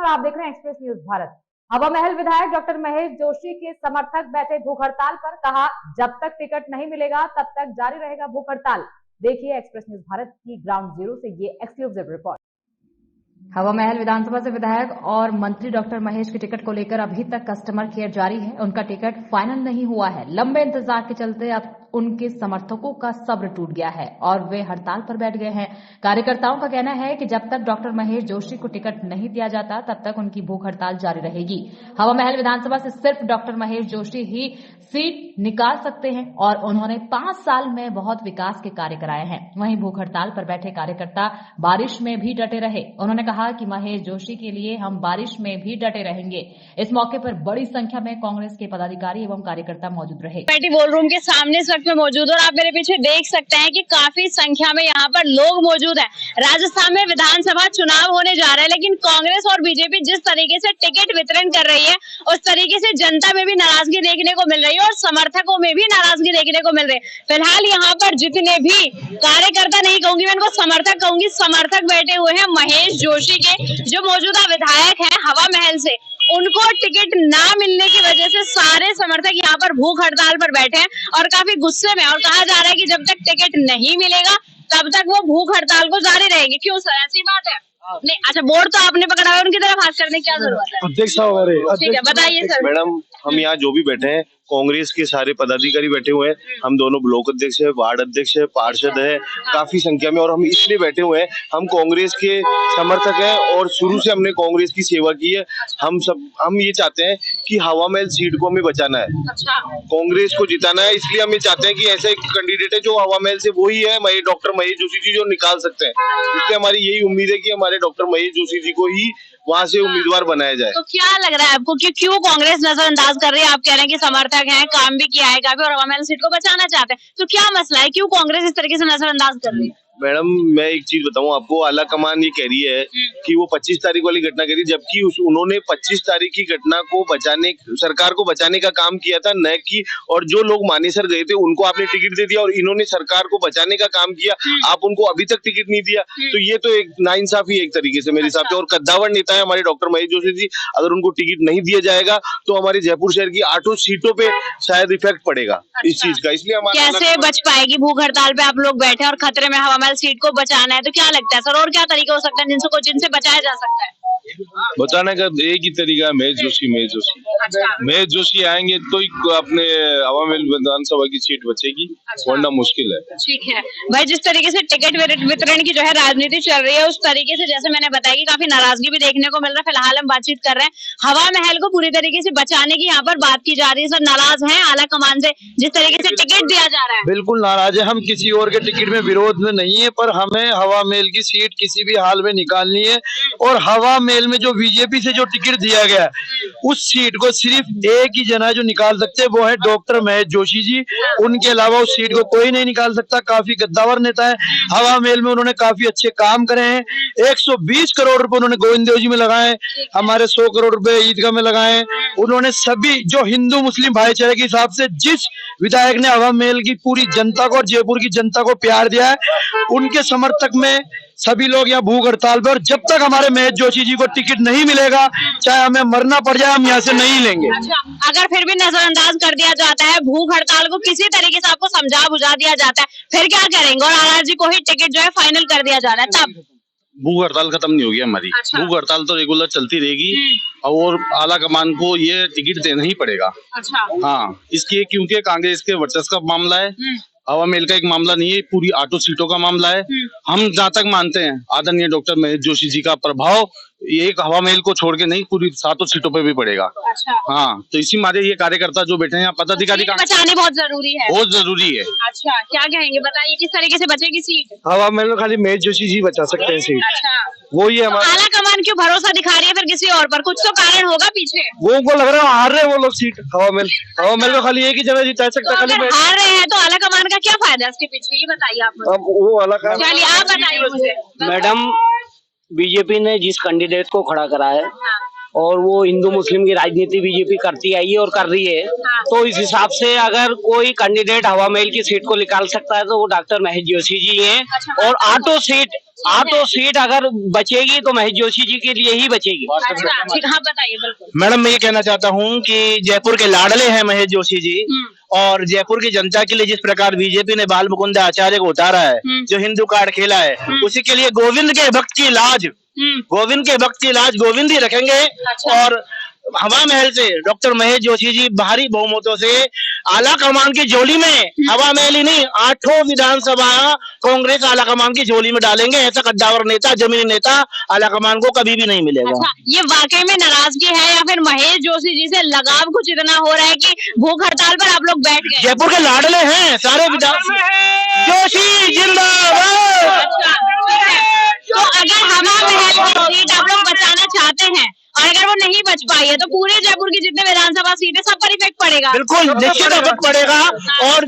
आप देख रहे हैं एक्सप्रेस न्यूज भारत। हवा महल विधायक डॉक्टर महेश जोशी के समर्थक बैठे भूख हड़ताल पर, कहा जब तक टिकट नहीं मिलेगा तब तक जारी रहेगा भूख हड़ताल। देखिए एक्सप्रेस न्यूज भारत की ग्राउंड जीरो से ये एक्सक्लूसिव रिपोर्ट। हवा महल विधानसभा से विधायक और मंत्री डॉक्टर महेश के टिकट को लेकर अभी तक कस्टमर केयर जारी है। उनका टिकट फाइनल नहीं हुआ है। लंबे इंतजार के चलते अब उनके समर्थकों का सब्र टूट गया है और वे हड़ताल पर बैठ गए हैं। कार्यकर्ताओं का कहना है कि जब तक डॉक्टर महेश जोशी को टिकट नहीं दिया जाता तब तक उनकी भूख हड़ताल जारी रहेगी। हवा महल विधानसभा से सिर्फ डॉक्टर महेश जोशी ही सीट निकाल सकते हैं और उन्होंने 5 साल में बहुत विकास के कार्य कराए हैं। वहीं भूख हड़ताल पर बैठे कार्यकर्ता बारिश में भी डटे रहे। उन्होंने कहा कि महेश जोशी के लिए हम बारिश में भी डटे रहेंगे। इस मौके पर बड़ी संख्या में कांग्रेस के पदाधिकारी एवं कार्यकर्ता मौजूद रहे। पार्टी बोल रूम के सामने इस वक्त में मौजूद और आप मेरे पीछे देख सकते हैं कि काफी संख्या में यहाँ पर लोग मौजूद हैं। राजस्थान में विधानसभा चुनाव होने जा रहा है, लेकिन कांग्रेस और बीजेपी जिस तरीके से टिकट वितरण कर रही है उस तरीके से जनता में भी नाराजगी देखने को मिल रही है और समर्थकों में भी नाराजगी देखने को मिल रही है। फिलहाल यहाँ पर जितने भी कार्यकर्ता, नहीं कहूंगी मैं इनको समर्थक कहूंगी, समर्थक बैठे हुए हैं महेश जोशी के, जो मौजूदा विधायक हैं हवा महल से। उनको टिकट ना मिलने की वजह से सारे समर्थक यहाँ पर भूख हड़ताल पर बैठे हैं और काफी गुस्से में, और कहा जा रहा है कि जब तक टिकट नहीं मिलेगा तब तक वो भूख हड़ताल को जारी रहेगी। क्यों सर, ऐसी बात है? नहीं, अच्छा, बोर्ड तो आपने पकड़ा है, उनकी तरफ हाथ करने की क्या जरूरत है? अध्यक्ष साहब, ठीक है, बताइए सर। मैडम, हम यहाँ जो भी बैठे हैं कांग्रेस के सारे पदाधिकारी बैठे हुए हैं। हम दोनों ब्लॉक अध्यक्ष है, वार्ड अध्यक्ष है, पार्षद है, काफी संख्या में, और हम इसलिए बैठे हुए हैं, हम कांग्रेस के समर्थक हैं और शुरू से हमने कांग्रेस की सेवा की है। हम ये चाहते हैं कि हवा महल सीट को हमें बचाना है, कांग्रेस को जिताना है। इसलिए हम ये चाहते हैं कि ऐसा एक कैंडिडेट है जो हवा महल से वही है डॉक्टर महेश जोशी जी, जो निकाल सकते हैं। इसलिए हमारी यही उम्मीद है कि हमारे डॉक्टर महेश जोशी जी को ही वहाँ से उम्मीदवार बनाया जाए। तो क्या लग रहा है आपको कि क्यों कांग्रेस नजरअंदाज कर रही है? आप कह रहे हैं कि समर्थक हैं, काम भी किया है काफी और हवा महल सीट को बचाना चाहते हैं, तो क्या मसला है? क्यों कांग्रेस इस तरीके से नजरअंदाज कर रही है? मैडम, मैं एक चीज बताऊं आपको, आला कमान ये कह रही है कि वो 25 तारीख वाली घटना कह रही, जबकि उन्होंने 25 तारीख की घटना को बचाने, सरकार को बचाने का काम किया था, न कि, और जो लोग मानेसर गए थे उनको आपने टिकट दे दिया और इन्होंने सरकार को बचाने का काम किया। आप उनको अभी तक टिकट नहीं दिया, तो ये तो एक नाइंसाफी है एक तरीके से मेरे हिसाब से। और कद्दावर नेता है हमारे डॉक्टर महेश जोशी जी, अगर उनको टिकट नहीं दिया जाएगा तो हमारे जयपुर शहर की 8 सीटों पे शायद इफेक्ट पड़ेगा इस चीज का। इसलिए कैसे बच पाएगी? भूख हड़ताल पे आप लोग बैठे और खतरे में हवा महल सीट को बचाना है, तो क्या लगता है सर, और क्या तरीके हो सकते हैं जिनसे बचाया जा सकता है? बताने का एक ही तरीका है, महेश जोशी आएंगे तो ही अपने हवा महल विधानसभा की सीट बचेगी, वरना मुश्किल है। ठीक है भाई, जिस तरीके से टिकट वितरण की जो है राजनीति चल रही है उस तरीके से, जैसे मैंने बताया कि काफी नाराजगी भी देखने को मिल रहा है। फिलहाल हम बातचीत कर रहे हैं हवा महल को पूरी तरीके से बचाने की, यहाँ पर बात की जा रही है। सर नाराज है आला कमान से जिस तरीके से टिकट दिया जा रहा है? बिल्कुल नाराज है। हम किसी और के टिकट में विरोध में नहीं है, पर हमें हवा महल की सीट किसी भी हाल में निकालनी है। और हवा महल में जो बीजेपी से जो टिकट दिया गया उस सीट को सिर्फ एक ही जना जो निकाल सकते हैं वो है डॉक्टर महेश जोशी जी। उनके अलावा उस सीट को कोई नहीं निकाल सकता। काफी गद्दावर नेता है। हवा महल में उन्होंने काफी अच्छे काम करे हैं। 120 करोड़ रुपए उन्होंने गोविंद देव जी में लगाए, हमारे 100 करोड़ रुपए ईदगाह में लगाए। उन्होंने सभी जो हिंदू मुस्लिम भाईचारे के हिसाब से जिस विधायक ने हवा महल की पूरी जनता को और जयपुर की जनता को प्यार दिया है, उनके समर्थक में सभी लोग यहाँ भूख हड़ताल पर। और जब तक हमारे महेश जोशी जी को टिकट नहीं मिलेगा, चाहे हमें मरना पड़ जाए, हम यहाँ से नहीं लेंगे। अच्छा, अगर फिर भी नजरअंदाज कर दिया जाता है, भूख हड़ताल को किसी तरीके से आपको समझा बुझा दिया जाता है, फिर क्या करेंगे? और आर जी को ही टिकट जो है फाइनल कर दिया जा रहा है, तब भूख हड़ताल खत्म नहीं होगी हमारी। अच्छा। भूख हड़ताल तो रेगुलर चलती रहेगी और आला कमान को ये टिकट देना ही पड़ेगा। अच्छा। हाँ, इसलिए क्योंकि कांग्रेस के वर्चस्व का मामला है, हवा महल का एक मामला नहीं है, पूरी 8 सीटों का मामला है। हम जहाँ तक मानते हैं आदरणीय डॉक्टर महेश जोशी जी का प्रभाव एक हवा महल को छोड़ के नहीं, पूरी 7 सीटों पे भी पड़ेगा। अच्छा। हाँ, तो इसी मारे ये कार्यकर्ता जो बैठे हैं यहाँ, पदाधिकारी का बचाने बहुत जरूरी है। बहुत जरूरी है। अच्छा, क्या कहेंगे, बताइए किस तरीके से बचेगी सीट? हवा महल में खाली महेश जोशी जी बचा सकते हैं सीट। अच्छा, वो ही हमारा। आला कमान क्यों भरोसा दिखा रही है फिर किसी और पर? कुछ तो कारण होगा पीछे। वो उनको लग रहा है हार रहे हैं वो लोग सीट। हवा महल में खाली एक ही जगह जिता सकता है, तो अगर हार रहे हैं तो आला कमान का क्या फायदा है इसके पीछे, ये बताइए आप मुझे। वो अलग है। चलिए आप बताइए मुझे। मैडम, बीजेपी ने जिस कैंडिडेट को खड़ा करा है और वो हिंदू मुस्लिम की राजनीति बीजेपी करती आई है और कर रही है, तो इस हिसाब से अगर कोई कैंडिडेट हवा महल की सीट को निकाल सकता है तो वो डॉक्टर महेश जोशी जी हैं। और 8 सीट ऑटो सीट अगर बचेगी तो महेश जोशी जी के लिए ही बचेगी। अच्छा ठीक, हाँ बताइए बिल्कुल। मैडम मैं ये कहना चाहता हूँ कि जयपुर के लाडले हैं महेश जोशी जी, और जयपुर की जनता के लिए जिस प्रकार बीजेपी ने बाल मुकुंद आचार्य को उतारा है, जो हिंदू कार्ड खेला है, उसी के लिए गोविंद के भक्त की लाज, गोविंद के भक्त की लाज गोविंद ही रखेंगे। और हवा महल से डॉक्टर महेश जोशी जी भारी बहुमतों से आला कमान की झोली में, हवा महल ही नहीं 8 विधानसभा कांग्रेस आला कमान की झोली में डालेंगे। ऐसा कद्दावर नेता, जमीनी नेता आला कमान को कभी भी नहीं मिलेगा। अच्छा, ये वाकई में नाराजगी है या फिर महेश जोशी जी से लगाव कुछ इतना हो रहा है कि भूख हड़ताल पर आप लोग बैठ गए? जयपुर के लाडले हैं सारे जोशी जिंदाबाद। अच्छा, ठीक है। तो अगर हवा महल की सीट आप लोग बचाना चाहते हैं और अगर वो नहीं बच पाई है तो पूरे जयपुर की जितने विधानसभा सीटें सब पर इफेक्ट पड़ेगा। बिल्कुल निश्चित इफेक्ट पड़ेगा। और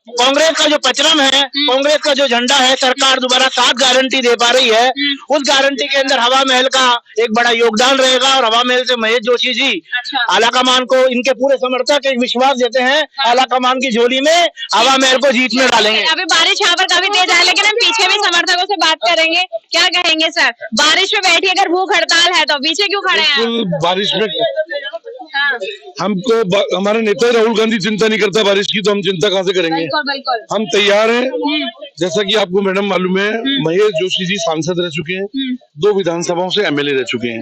कांग्रेस का जो पचरम है, कांग्रेस का जो झंडा है, सरकार दोबारा 7 गारंटी दे पा रही है, उस गारंटी के अंदर हवा महल का एक बड़ा योगदान रहेगा। और हवा महल से महेश जोशी जी आला कमान को, इनके पूरे समर्थक एक विश्वास देते हैं, आला कमान की झोली में हवा महल को जीत में डालेंगे। अभी बारिश यहाँ पर काफी तेज है, लेकिन हम पीछे भी समर्थकों से बात करेंगे। क्या कहेंगे सर, बारिश में बैठी अगर भूख हड़ताल है तो पीछे क्यों खड़े हैं? बारिश में हमको हमारे नेता राहुल गांधी चिंता नहीं करता बारिश की, तो हम चिंता कहाँ से करेंगे? बिल्कुल। हम तैयार हैं। जैसा कि आपको मैडम मालूम है, महेश जोशी जी सांसद रह चुके हैं, 2 विधानसभाओं से एमएलए रह चुके हैं।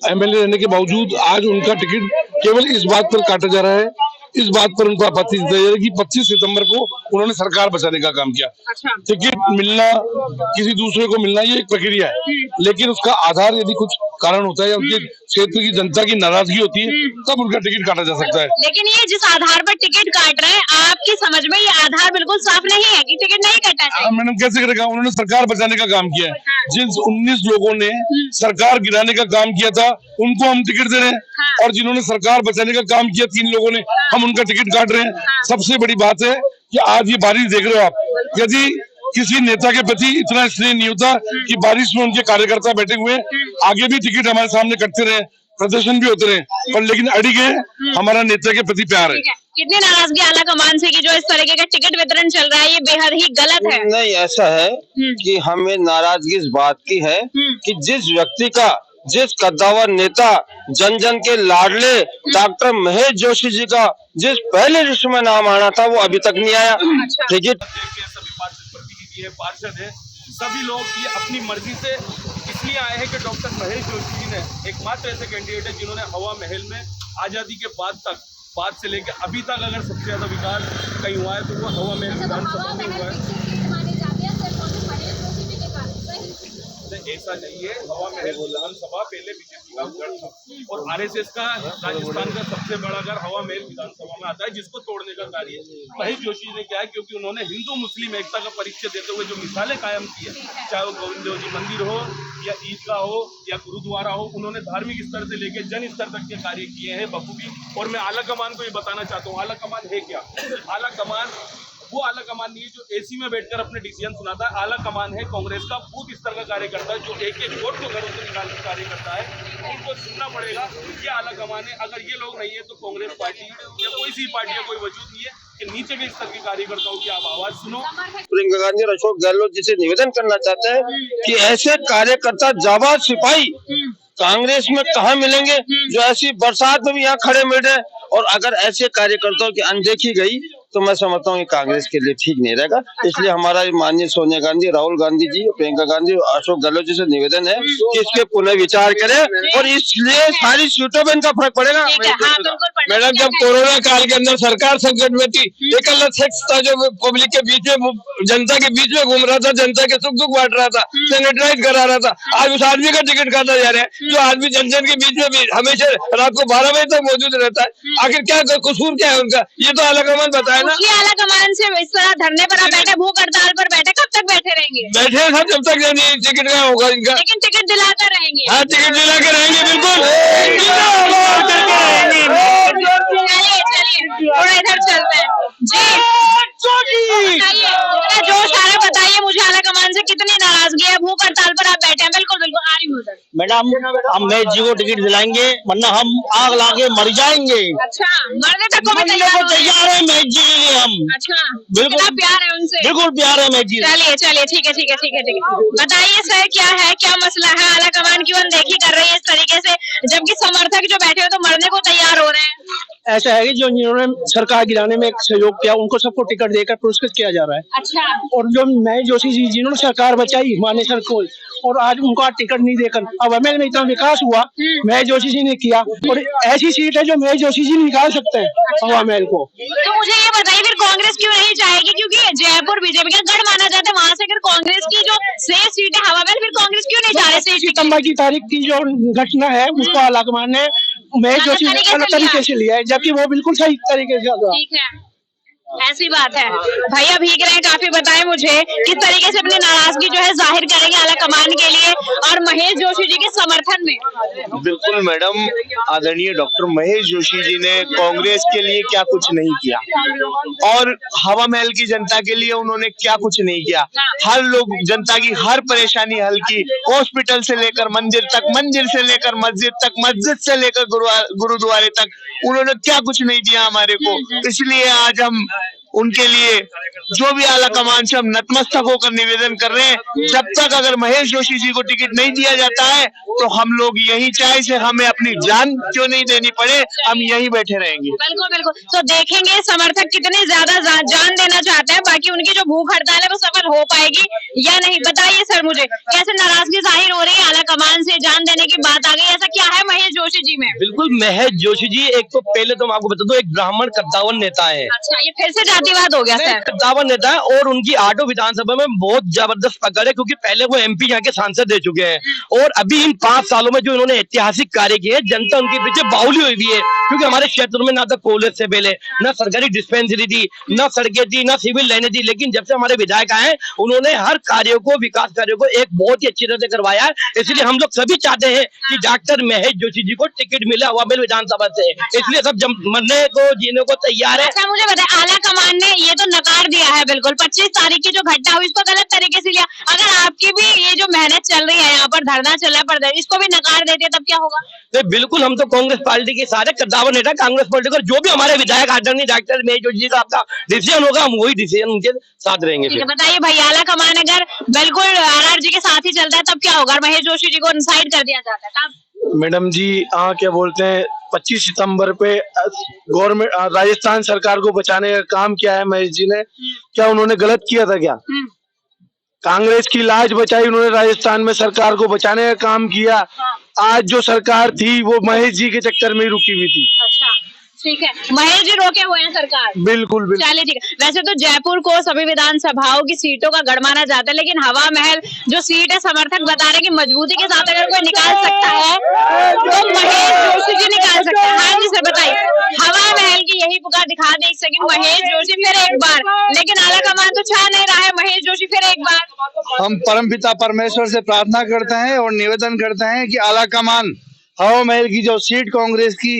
एमएलए रहने के बावजूद आज उनका टिकट केवल इस बात पर काटा जा रहा है, इस बात पर उनको आपत्ति जताई जा रही है कि 25 सितंबर को उन्होंने सरकार बचाने का काम किया। अच्छा। टिकट मिलना, किसी दूसरे को मिलना, ये एक प्रक्रिया है, लेकिन उसका आधार यदि कुछ कारण होता है या उनके क्षेत्र की जनता की नाराजगी होती है, तब उनका टिकट काटा जा सकता है। लेकिन ये जिस आधार पर टिकट काट रहे हैं, आपकी समझ में ये आधार बिल्कुल साफ नहीं है कि टिकट नहीं कटना चाहिए। मैडम कैसे करेगा? उन्होंने सरकार बचाने का काम किया है। जिन 19 लोगों ने सरकार गिराने का काम किया था, उनको हम टिकट दे रहे हैं, और जिन्होंने सरकार बचाने का काम किया 3 लोगों ने, हम उनका टिकट काट रहे हैं। सबसे बड़ी बात है कि आज ये बारिश देख रहे हो आप, यदि किसी नेता के प्रति इतना स्नेह नहीं होता कि बारिश में उनके कार्यकर्ता बैठे हुए आगे भी टिकट हमारे सामने कटते रहे, प्रदर्शन भी होते रहे, पर लेकिन अड़ी गए, हमारा नेता के प्रति प्यार है। कितनी नाराजगी आला कमान से कि जो इस तरीके का टिकट वितरण चल रहा है, ये बेहद ही गलत है। नहीं, ऐसा है कि हमें नाराजगी इस बात की है कि जिस व्यक्ति का, जिस कद्दावर नेता, जन जन के लाडले डॉक्टर महेश जोशी जी का जिस पहले लिस्ट में नाम आना था, वो अभी तक नहीं आया। टिकट पार्षद है, सभी लोग ये अपनी मर्जी से इसलिए आए हैं कि डॉक्टर महेश जोशी जी ने एकमात्र ऐसे कैंडिडेट है जिन्होंने हवा महल में आजादी के बाद से लेकर अभी तक अगर सबसे ज्यादा विकास कहीं हुआ है तो वो हवा महल विधानसभा में हुआ है। ऐसा नहीं है, हवा महल विधानसभा पहले बीजेपी का गढ़ था और आरएसएस का राजस्थान का सबसे बड़ा गढ़ हवा महल विधानसभा में आता है, जिसको तोड़ने का कार्य महेश जोशी ने किया है। क्योंकि उन्होंने हिंदू मुस्लिम एकता का परिचय देते हुए जो मिसालें कायम की है, चाहे वो गोविंद देव जी मंदिर हो या ईदगाह हो या गुरुद्वारा हो, उन्होंने धार्मिक स्तर से लेकर जन स्तर तक के कार्य किए हैं बखूबी। और मैं आला कमान को ये बताना चाहता हूँ, आला कमान है क्या? आला कमान वो आला कमान नहीं है जो एसी में बैठकर अपने डिसीजन सुनाता है। आला कमान है कांग्रेस का बूथ स्तर का कार्यकर्ता जो एक एक वोट को घरों से निकाल कर कार्य करता है। उनको सुनना पड़ेगा, ये आला कमान है। अगर ये लोग नहीं है तो कांग्रेस पार्टी या कोई सी पार्टी का कोई वजूद नहीं है कि नीचे के स्तर के कार्यकर्ताओं की आप आवाज सुनो। प्रियंका गांधी और अशोक गहलोत जी से निवेदन करना चाहते हैं कि ऐसे कार्यकर्ता जाबाज सिपाही कांग्रेस में कहाँ मिलेंगे जो ऐसी बरसात में भी यहाँ खड़े मिल रहे हैं। और अगर ऐसे कार्यकर्ताओं की अनदेखी गई तो मैं समझता हूँ कि कांग्रेस के लिए ठीक नहीं रहेगा। इसलिए हमारा माननीय सोनिया गांधी, राहुल गांधी जी, प्रियंका गांधी और अशोक गहलोत जी से निवेदन है कि इसके पुनः विचार करें और इसलिए सारी सीटों में इनका फर्क पड़ेगा। मैडम, जब कोरोना काल के अंदर सरकार संकट में थी, एक अलग शख्स था जो पब्लिक के बीच में, जनता के बीच में घूम रहा था, जनता के सुख दुख बांट रहा था, सैनिटाइज करा रहा था। आज उस आदमी का टिकट काटा जा रहा है जो आदमी जन जन के बीच में भी हमेशा रात को 12 बजे तक मौजूद रहता है। आखिर क्या कसूर क्या है उनका? ये तो आला कमान बताए ना। आला कमान से इस तरह धरने पर आप बैठे, भूख हड़ताल पर बैठे, कब तक बैठे रहेंगे? बैठे हैं जब तक टिकट का होगा इनका। लेकिन टिकट दिलाकर रहेंगे। हाँ, टिकट दिलाकर रहेंगे, बिल्कुल। चलिए थोड़ा इधर चलते हैं जी। बताइए, जोश आ रहा है, बताइए मुझे आला कमान से कितनी नाराजगी है? भूख हड़ताल पर आप बैठे हैं। बिल्कुल बिल्कुल, आ रही हूँ। मैडम हम महेश जी को टिकट दिलाएंगे, वरना हम आग लाके मर जाएंगे। अच्छा, मरने तक को भी मरने तैयार को हो रहे हैं। तैयार है महेश जी के लिए हम। अच्छा, बिल्कुल। कितना प्यार है उनसे। बिल्कुल प्यार है महेश जी। चलिए चलिए, ठीक है ठीक है ठीक है ठीक है। बताइए सर, क्या है, क्या मसला है? आला कमान क्यों अनदेखी कर रही है इस तरीके से, जबकि समर्थक जो बैठे हो तो मरने को तैयार हो रहे हैं? ऐसा है कि जो जिन्होंने सरकार गिराने में सहयोग किया उनको सबको टिकट देकर पुरस्कृत किया जा रहा है, अच्छा, और जो महेश जोशी जी जिन्होंने सरकार बचाई मानेसर को, और आज उनको आज टिकट नहीं देकर अब एमएल में इतना विकास हुआ महेश जोशी जी ने किया, और ऐसी सीट है जो महेश जोशी जी निकाल सकते हैं हवा महल को। तो मुझे ये बताइए फिर कांग्रेस क्यों नहीं चाहेगी? क्योंकि जयपुर बीजेपी का गढ़ माना जाता है, वहाँ से अगर कांग्रेस की जो शेष सीट है हवा महल, फिर कांग्रेस क्यों नहीं चाह रही सीट? सितंबर की तारीख की जो घटना है उसको आलाकमान ने महेश जोशी ने अलग तरीके से लिया है, जबकि वो बिल्कुल सही तरीके से था। ठीक है, ऐसी बात है। भैया भीग रहे हैं काफी, बताएं मुझे किस तरीके से अपनी नाराजगी जो है जाहिर करेंगे आला कमान के लिए और महेश जोशी जी के समर्थन में? बिल्कुल मैडम, आदरणीय डॉक्टर महेश जोशी जी ने कांग्रेस के लिए क्या कुछ नहीं किया, और हवा महल की जनता के लिए उन्होंने क्या कुछ नहीं किया। हर लोग जनता की हर परेशानी हल की, हॉस्पिटल से लेकर मंदिर तक, मंदिर से लेकर मस्जिद तक, मस्जिद से लेकर गुरुद्वारे तक, उन्होंने क्या कुछ नहीं दिया हमारे को। इसलिए आज हम उनके लिए जो भी आला कमान से हम नतमस्तक होकर निवेदन कर रहे हैं, जब तक अगर महेश जोशी जी को टिकट नहीं दिया जाता है तो हम लोग यही, चाहे से हमें अपनी जान क्यों नहीं देनी पड़े, हम यहीं बैठे रहेंगे। बिल्कुल बिल्कुल। तो देखेंगे समर्थक कितने ज्यादा जान देना चाहते हैं, बाकी उनकी जो भूख हड़ताल है वो सफल हो पाएगी या नहीं। बताइए सर मुझे, कैसे नाराजगी जाहिर हो रही है आला कमान से, जान देने की बात आ गई, ऐसा क्या है महेश जोशी जी में? बिल्कुल, महेश जोशी जी एक तो पहले तो मैं आपको बता दूं, एक ब्राह्मण कद्दावर नेता है। अच्छा, ये फिर से जातिवाद हो गया सर? कद्दावर नेता है, और उनकी आटो विधानसभा में बहुत जबरदस्त पकड़ है, क्योंकि पहले वो एमपी यहाँ के सांसद रह चुके हैं, और अभी इन 5 सालों में जो इन्होंने ऐतिहासिक कार्य किए, जनता उनके पीछे बाहुली हुई है। क्योंकि हमारे क्षेत्र में ना तो कॉलेज से पहले ना सरकारी डिस्पेंसरी थी, ना सड़कें थी, ना सिविल लाइनें थी, लेकिन जब से हमारे विधायक आए उन्होंने हर कार्यों को, विकास कार्यों को एक बहुत ही अच्छी तरह से करवाया है। इसलिए हम लोग सभी चाहते हैं कि डॉक्टर महेश जोशी जी को टिकट मिले हवा महल विधानसभा से, इसलिए सब मरने को जीने को तैयार है। अच्छा, मुझे बताए आला कमान ने ये तो नकार दिया है बिल्कुल, 25 तारीख की जो घटना हुई इसको गलत तरीके से लिया। अगर आपकी भी ये जो मेहनत चल रही है, यहाँ पर धरना चल रहा है, इसको भी नकार देते तब क्या होगा? तो बिल्कुल, हम तो कांग्रेस पार्टी के सारे कद्दावर नेता, कांग्रेस पार्टी का जो भी हमारे विधायक आदरणीय डॉक्टर महेश जोशी जी का आपका डिसीजन होगा, हम वही डिसीजन उनके साथ रहेंगे। ठीक है, बताइए भैया, आला कमान अगर बिल्कुल आरआरजी के साथ ही चलता है तब क्या होगा? महेश जोशी जी को इनसाइड कर दिया जाता है तब? मैडम जी, क्या बोलते हैं, 25 सितंबर पे गवर्नमेंट राजस्थान सरकार को बचाने का काम किया है महेश जी ने, क्या उन्होंने गलत किया था क्या? कांग्रेस की लाज बचाई उन्होंने, राजस्थान में सरकार को बचाने का काम किया। आज जो सरकार थी वो महेश जी के चक्कर में रुकी हुई थी। अच्छा, ठीक है, महेश जी रोके हुए हैं सरकार। बिल्कुल बिल्कुल। चलिए ठीक है। वैसे तो जयपुर को सभी विधानसभाओं की सीटों का गढ़ माना जाता है, लेकिन हवा महल जो सीट है, समर्थक बता रहे हैं कि मजबूती के साथ अगर कोई निकाल सकता है तो महेश जोशी जी निकाल सकते हैं। हाँ जी सर, बताइए, हवा महल की यही पुकार दिखा दे एक सेकंड, महेश जोशी फिर एक बार, लेकिन आला कमान तो छा नहीं रहा है, महेश जोशी फिर एक बार। हम परमपिता परमेश्वर से प्रार्थना करते हैं और निवेदन करते हैं कि आला कमान हवा महल की जो सीट कांग्रेस की,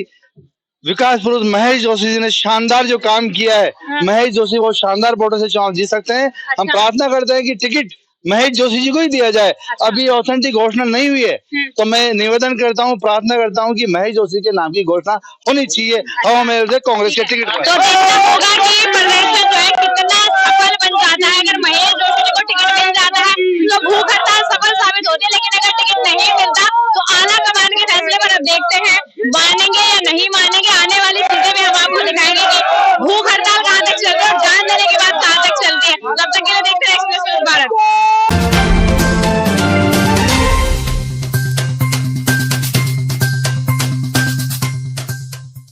विकास पुरुष महेश जोशी जी ने शानदार जो काम किया है, महेश जोशी वो शानदार वोटों से चुनाव जीत सकते हैं। हम प्रार्थना करते हैं कि टिकट महेश जोशी जी को ही दिया जाए। अभी ऑथेंटिक घोषणा नहीं हुई है, तो मैं निवेदन करता हूँ, प्रार्थना करता हूँ कि महेश जोशी के नाम की घोषणा होनी चाहिए हवा महल से कांग्रेस के टिकट पर। तो देखना होगा कि प्रदेश में जो है